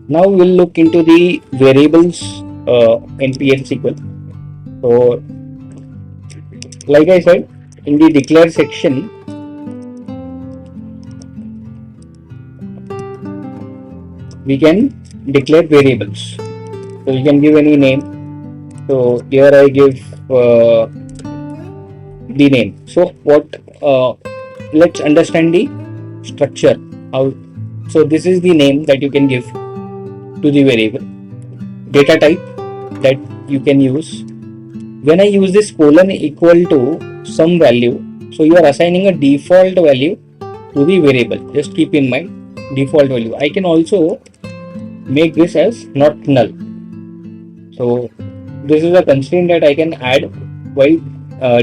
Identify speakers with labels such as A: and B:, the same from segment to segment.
A: Now we'll look into the variables in PLSQL. So, like I said, in the declare section, we can declare variables. So you can give any name. So here I give the name. So let's understand the structure. How? So this is the name that you can give to the variable. Data type that you can use. When I use this colon equal to some value, so you are assigning a default value to the variable. Just keep in mind default value. I can also make this as not null. So this is a constraint that I can add while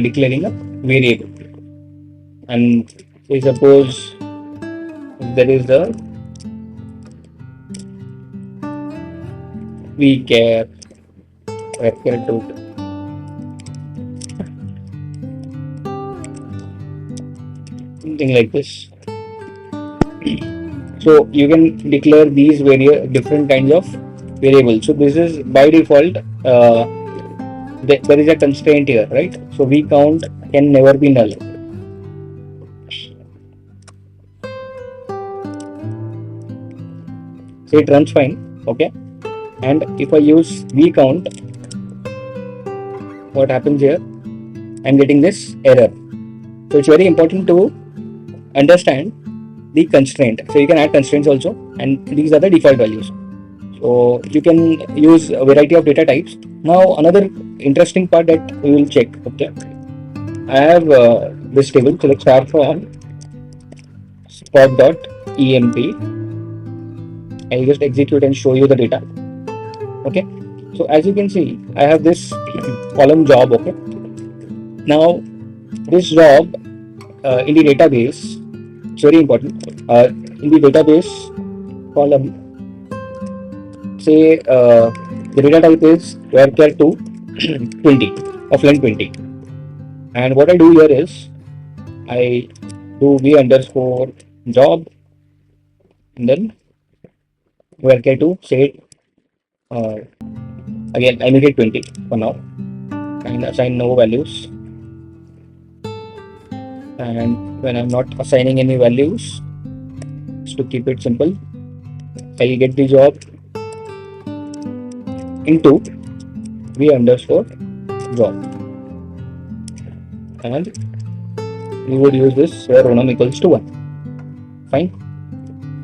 A: declaring a variable. And say suppose there is the vchar to something like this. So you can declare these different kinds of variables. So this is by default. There is a constraint here, right? So v count can never be null. So it runs fine, okay? And if I use v count, what happens here? I'm getting this error. So it's very important to understand the constraint. So you can add constraints also, and these are the default values. So you can use a variety of data types. Now another interesting part that we will check. Okay, I have this table. So let's start from spot.emp. I'll just execute and show you the data. Okay, so as you can see, I have this column job. Okay, now this job in the database, it's very important. In the database column, say the data type is varchar2 20 of length 20, and what I do here is I do v underscore job and then varchar2 say again I make it 20 for now and assign no values. And when I'm not assigning any values, just to keep it simple, I'll get the job into v underscore job, and we would use this where row num equals to 1. Fine.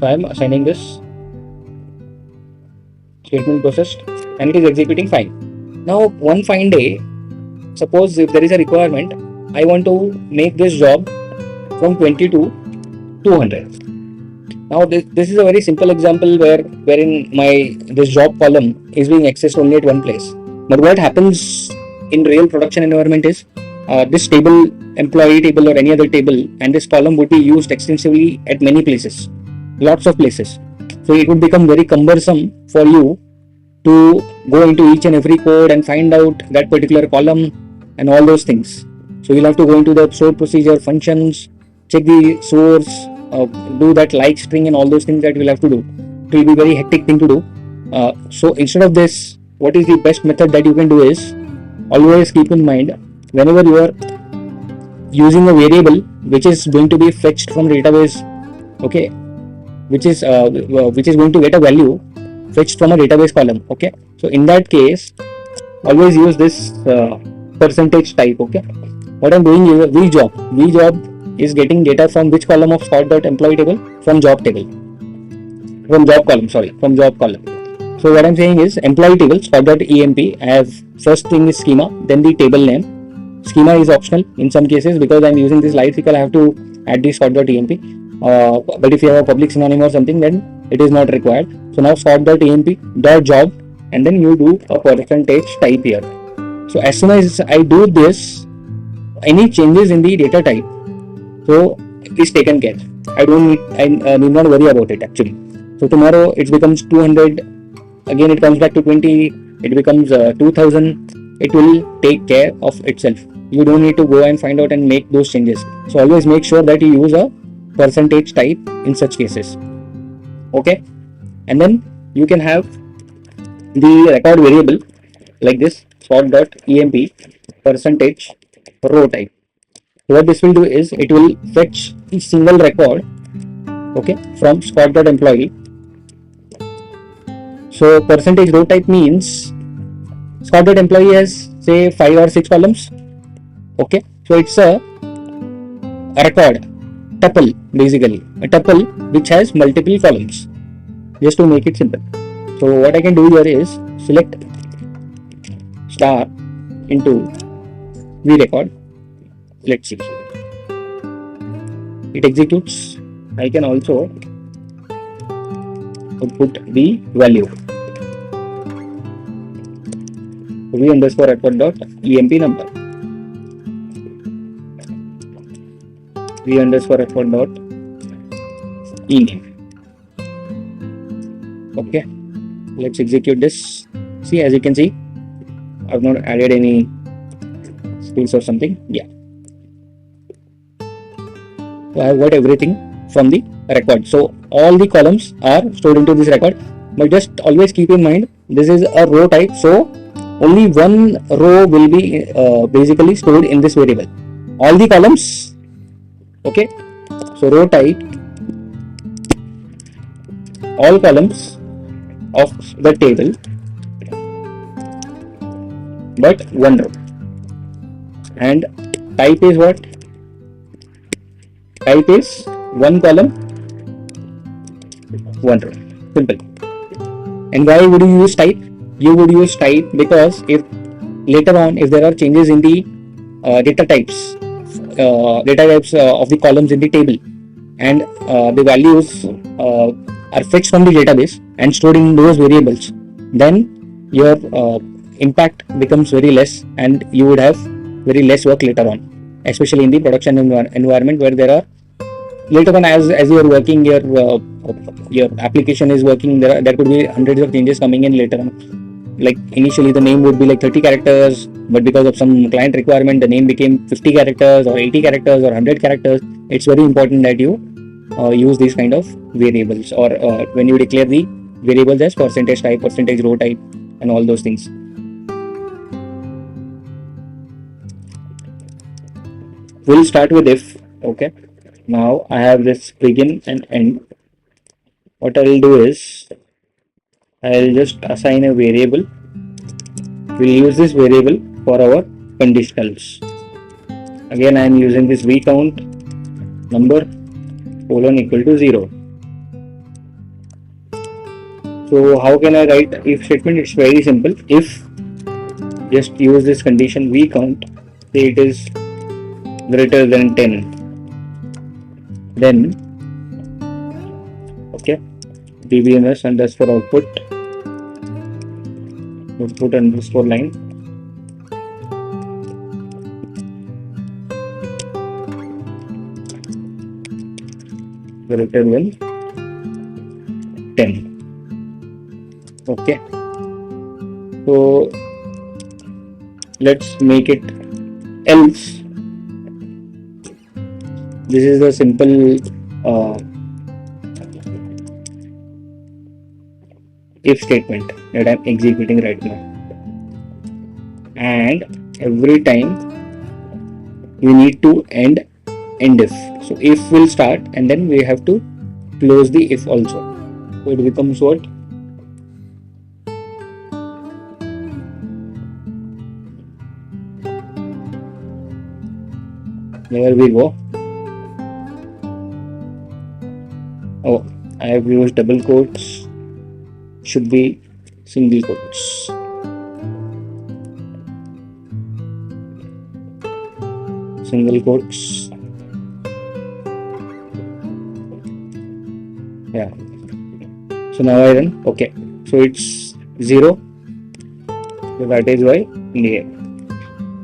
A: So I'm assigning this statement processed and it is executing fine. Now one fine day, suppose if there is a requirement, I want to make this job from 20 to 200. Now this is a very simple example wherein this job column is being accessed only at one place. But what happens in real production environment is this table, employee table or any other table, and this column would be used extensively at many places, lots of places. So it would become very cumbersome for you to go into each and every code and find out that particular column and all those things. So you'll have to go into the stored procedure functions, check the source, do that like string and all those things that you'll have to do. It will be very hectic thing to do. So instead of this, what is the best method that you can do is always keep in mind whenever you are using a variable which is going to be fetched from database, okay, which is going to get a value fetched from a database column. Okay, so in that case, always use this percentage type. Okay, what I'm doing is vjob is getting data from which column of spot.employee table? From job table. From job column. So what I'm saying is employee table spot.emp. I have first thing is schema, then the table name. Schema is optional in some cases because I'm using this live SQL. I have to add the spot.emp. But if you have a public synonym or something, then it is not required. So now spot.emp.job and then you do a percentage type here. So as soon as I do this, any changes in the data type, so it is taken care. I need not worry about it actually. So tomorrow it becomes 200, again it comes back to 20, it becomes 2000, it will take care of itself. You don't need to go and find out and make those changes. So always make sure that you use a percentage type in such cases. Okay, and then you can have the record variable like this spot.emp percentage row type. What this will do is it will fetch the single record, okay, from spot.employee. So percentage row type means spot.employee has say 5 or 6 columns, okay, so it's a record tuple, basically a tuple which has multiple columns, just to make it simple. So what I can do here is select star into vRecord. Let's see, it executes. I can also put the value v underscore record dot emp number, v underscore record dot ename. Okay, let's execute this. See, as you can see, I've not added any space or something. Yeah, so I have got everything from the record. So all the columns are stored into this record, but just always keep in mind this is a row type, so only one row will be basically stored in this variable. All the columns, okay, so row type, all columns of the table, but one row. And type is what? Type is one column, one row. Simple. And why would you use type? You would use type because if later on, if there are changes in the data types of the columns in the table, and the values are fetched from the database and stored in those variables, then your impact becomes very less, and you would have very less work later on, especially in the production environment where there are later on, as you are working, your application is working, there could be hundreds of changes coming in later on. Like initially the name would be like 30 characters, but because of some client requirement the name became 50 characters or 80 characters or 100 characters. It's very important that you use these kind of variables, or when you declare the variables as percentage type, percentage row type, and all those things. We'll start with if. Okay, now I have this begin and end. What I will do is I'll just assign a variable. We'll use this variable for our conditionals. Again, I am using this vCount number colon equal to 0. So how can I write if statement? It's very simple. If, just use this condition vCount, say it is greater than 10, then okay, dbms underscore output underscore line greater than 10. Okay, so let's make it else. This is a simple if statement that I'm executing right now, and every time we need to end if. So if will start and then we have to close the if also. So it becomes what? There we go. Oh, I have used double quotes. Should be single quotes. Single quotes. Yeah. So now I run. Okay. So it's 0. So that is why name.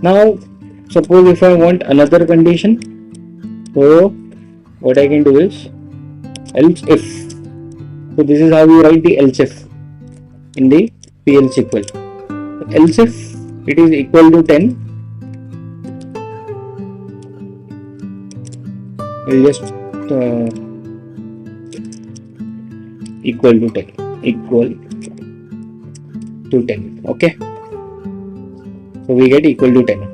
A: Now suppose if I want another condition, so what I can do is else if. So this is how you write the else if in the PLSQL. Else if it is equal to 10, we'll just equal to 10. equal to 10. Okay, so we get equal to 10.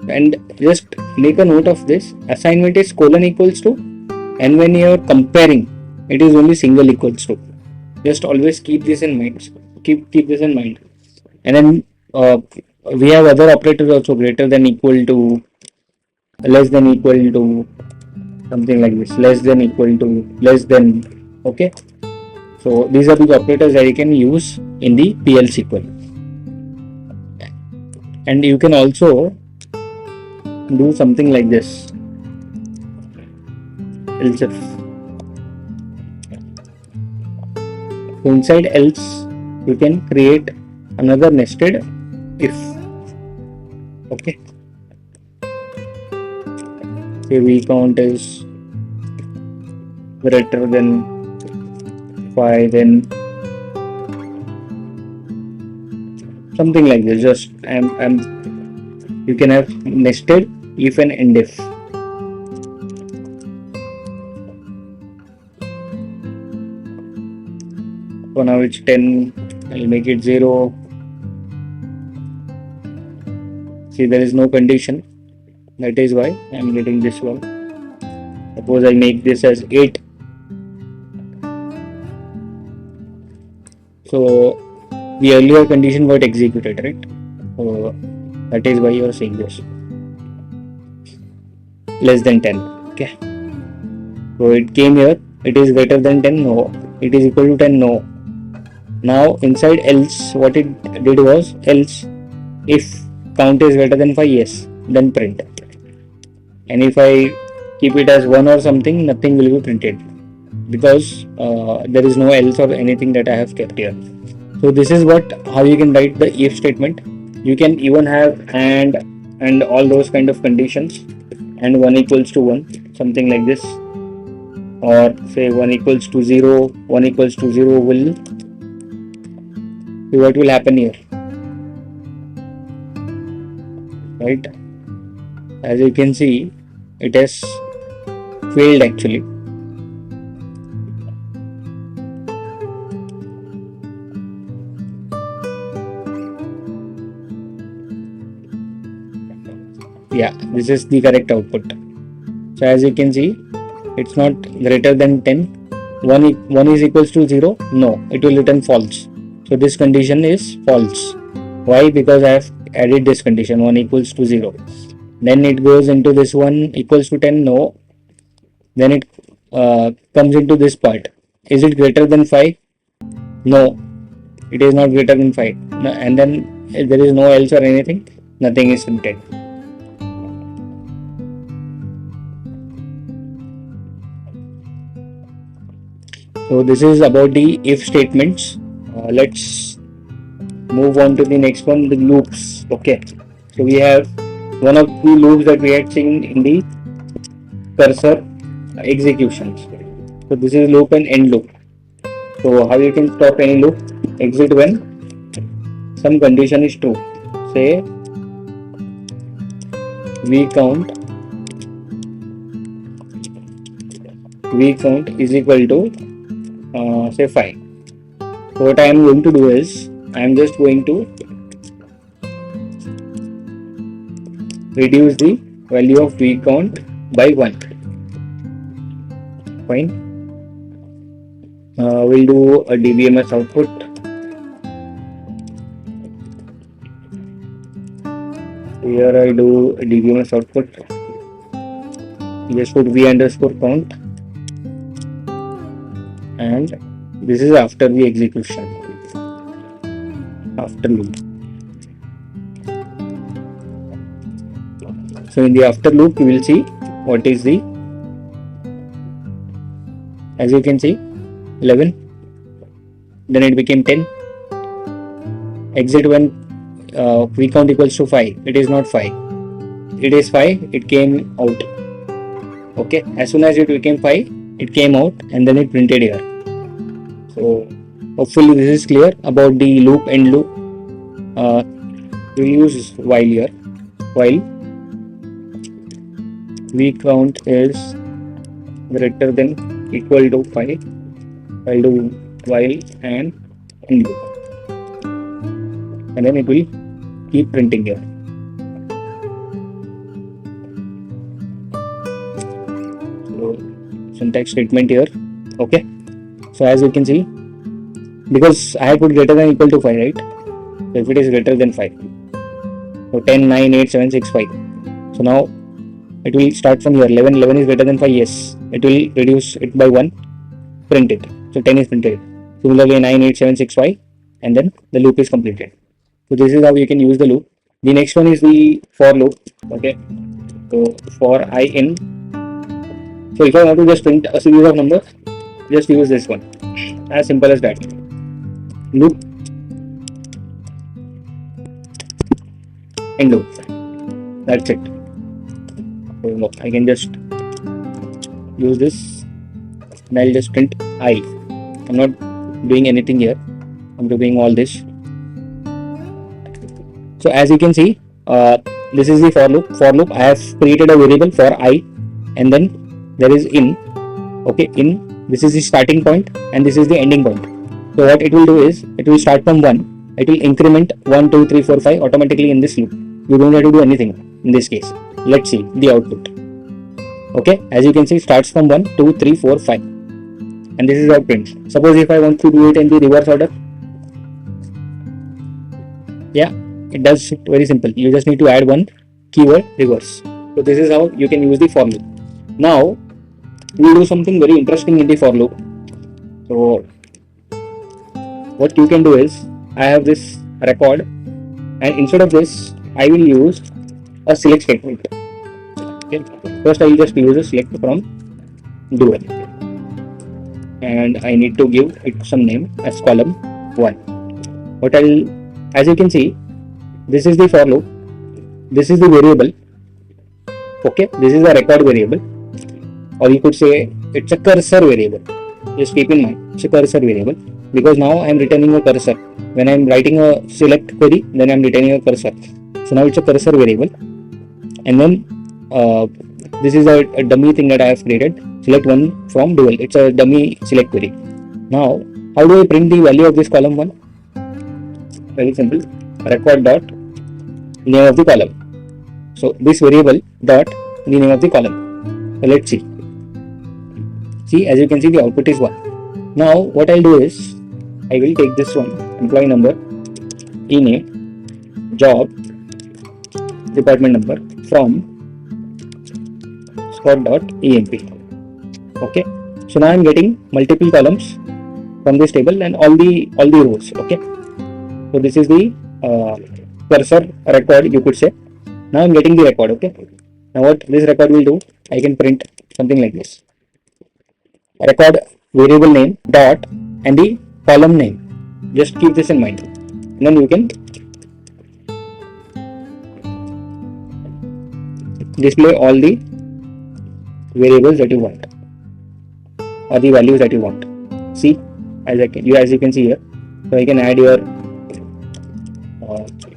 A: And just make a note of this. Assignment is colon equals to, and when you are comparing, it is only single equals to. Just always keep this in mind. Keep this in mind. And then we have other operators also, greater than, equal to, less than, equal to, something like this, less than, equal to, less than. Okay, so these are the operators that you can use in the PLSQL. And you can also do something like this, else if. So inside else you can create another nested if. Okay, say v count is greater than 5, then something like this. Just you can have nested if and end if. So now it's 10, I'll make it 0. See, there is no condition, that is why I am getting this one. Suppose I make this as 8. So the earlier condition got executed, right? So that is why you are seeing this less than 10. Okay, so it came here, it is greater than 10, no. It is equal to 10, no. Now inside else, what it did was, else if count is greater than 5, yes, then print. And if I keep it as 1 or something, nothing will be printed, because there is no else or anything that I have kept here. So this is how you can write the if statement. You can even have and all those kind of conditions, and 1 equals to 1, something like this, or say 1 equals to 0, 1 equals to 0 will. See what will happen here, right? As you can see, it has failed actually. Yeah, this is the correct output. So as you can see, it's not greater than 10. 1 is equals to 0, no, it will return false. So this condition is false. Why? Because I have added this condition, 1 equals to 0. Then it goes into this 1 equals to 10, no. Then it comes into this part. Is it greater than 5? No, it is not greater than 5. No, and then if there is no else or anything, nothing is printed. So this is about the if statements. Let's move on to the next one, the loops. Okay, so we have one of the loops that we had seen in the cursor executions. So this is loop and end loop. So how you can stop any loop? Exit when some condition is true. Say v count is equal to say 5. So what I am going to do is, I am just going to reduce the value of v count by 1. Fine. We'll do a dbms output. Here I do a dbms output. Just put v underscore count, and this is after the execution, after loop. So in the after loop you will see what is the, as you can see, 11, then it became 10. Exit when v count equals to 5, it is not 5, it is 5, it came out. Okay, as soon as it became 5, it came out and then it printed here. So hopefully this is clear about the loop and loop. We'll use while here. While v count is greater than equal to 5, I'll do while and end loop, and then it will keep printing here. So syntax statement here. Okay, so as you can see, because I have put greater than equal to 5, right? So if it is greater than 5, so 10, 9, 8, 7, 6, 5. So now it will start from here. 11 is greater than 5, yes. It will reduce it by 1, print it. So 10 is printed. Similarly 9, 8, 7, 6, 5, and then the loop is completed. So this is how you can use the loop. The next one is the for loop. Okay, so for I in. So if I want to just print a series of numbers, just use this one. As simple as that. Loop end loop. That's it. So I can just use this and I'll just print I. I'm not doing anything here. I'm doing all this. So as you can see, this is the for loop. For loop, I have created a variable for I, and then there is in. Okay, in. This is the starting point, and this is the ending point. So what it will do is, it will start from 1. It will increment 1, 2, 3, 4, 5 automatically in this loop. You don't have to do anything in this case. Let's see the output. Okay, as you can see, starts from 1, 2, 3, 4, 5, and this is how it prints. Suppose if I want to do it in the reverse order, yeah, it does it very simple. You just need to add one keyword reverse. So this is how you can use the for loop. Now we'll do something very interesting in the for loop. So what you can do is, I have this record, and instead of this I will use a select statement. Okay. First I will just use a select from dual, and I need to give it some name as column 1. What I'll, as you can see, this is the for loop, this is the variable. Okay, this is a record variable, or you could say it's a cursor variable. Just keep in mind, it's a cursor variable, because now I am returning a cursor. When I am writing a select query, then I am returning a cursor. So now it's a cursor variable, and then this is a dummy thing that I have created. Select one from dual. It's a dummy select query. Now, how do I print the value of this column 1? Very simple. Record dot name of the column. So this variable dot the name of the column. So let's see. See, as you can see, the output is 1. Now what I'll do is, I will take this one, employee number, e-name, job, department number from scott.emp. Okay, so now I'm getting multiple columns from this table and all the rows. Okay, so this is the cursor record, you could say. Now I'm getting the record. Okay, now what this record will do, I can print something like this: record variable name dot and the column name. Just keep this in mind, and then you can display all the variables that you want, or the values that you want. See, as you can see here, so I can add your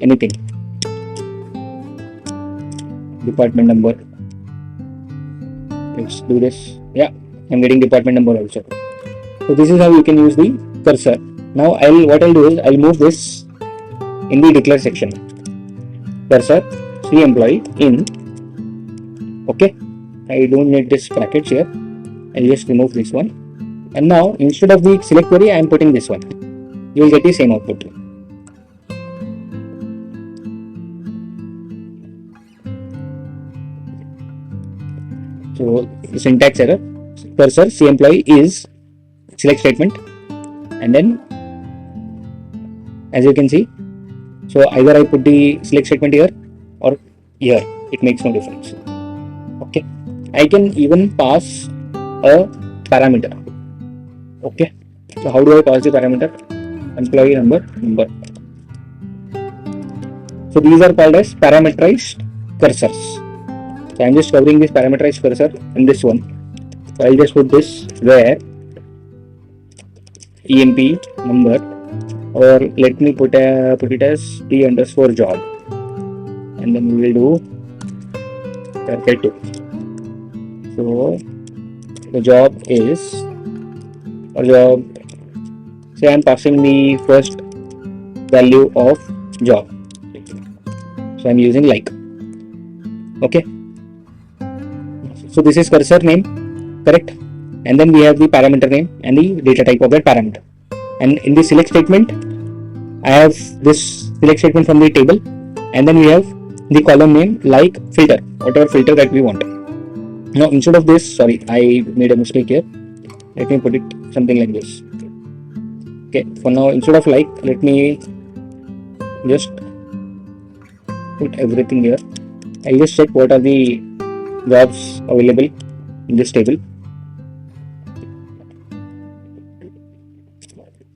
A: anything, department number. Let's do this. Yeah, I'm getting department number also. So this is how you can use the cursor. Now what I'll do is, I'll move this in the declare section. Cursor see employee in. Okay, I don't need this brackets here. I'll just remove this one, and now instead of the select query, I am putting this one. You will get the same output. So the syntax error: cursor see employee is select statement, and then as you can see, so either I put the select statement here or here, it makes no difference. Okay, I can even pass a parameter. Okay, so how do I pass the parameter? Employee number. So these are called as parameterized cursors. So I'm just covering this parameterized cursor in this one. So I'll just put this where emp number, or let me put it as t underscore job, and then we will do perfect. So the job is, or job say I'm passing the first value of job, so I'm using like. Okay, so this is cursor name, correct? And then we have the parameter name and the data type of that parameter. And in the select statement, I have this select statement from the table, and then we have the column name like filter, whatever filter that we want. Now instead of this, sorry, I made a mistake here. Let me put it something like this. Okay, for now, instead of like, let me just put everything here. I'll just check what are the jobs available in this table.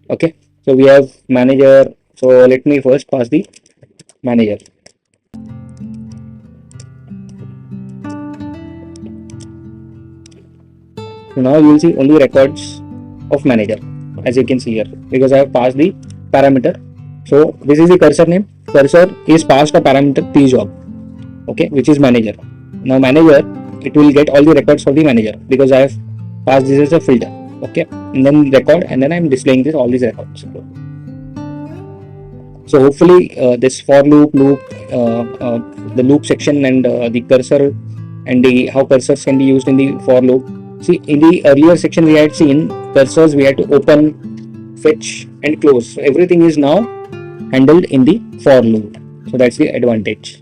A: Okay, so we have manager. So let me first pass the manager. So now you will see only records of manager, as you can see here, because I have passed the parameter. So this is the cursor name. Cursor is passed a parameter p job, okay, which is manager. Now manager, it will get all the records of the manager because I have passed this as a filter, okay, and then record, and then I am displaying this all these records. So hopefully this for loop, the loop section, and the cursor and the how cursors can be used in the for loop. See, in the earlier section we had seen cursors we had to open, fetch and close. So everything is now handled in the for loop. So that's the advantage.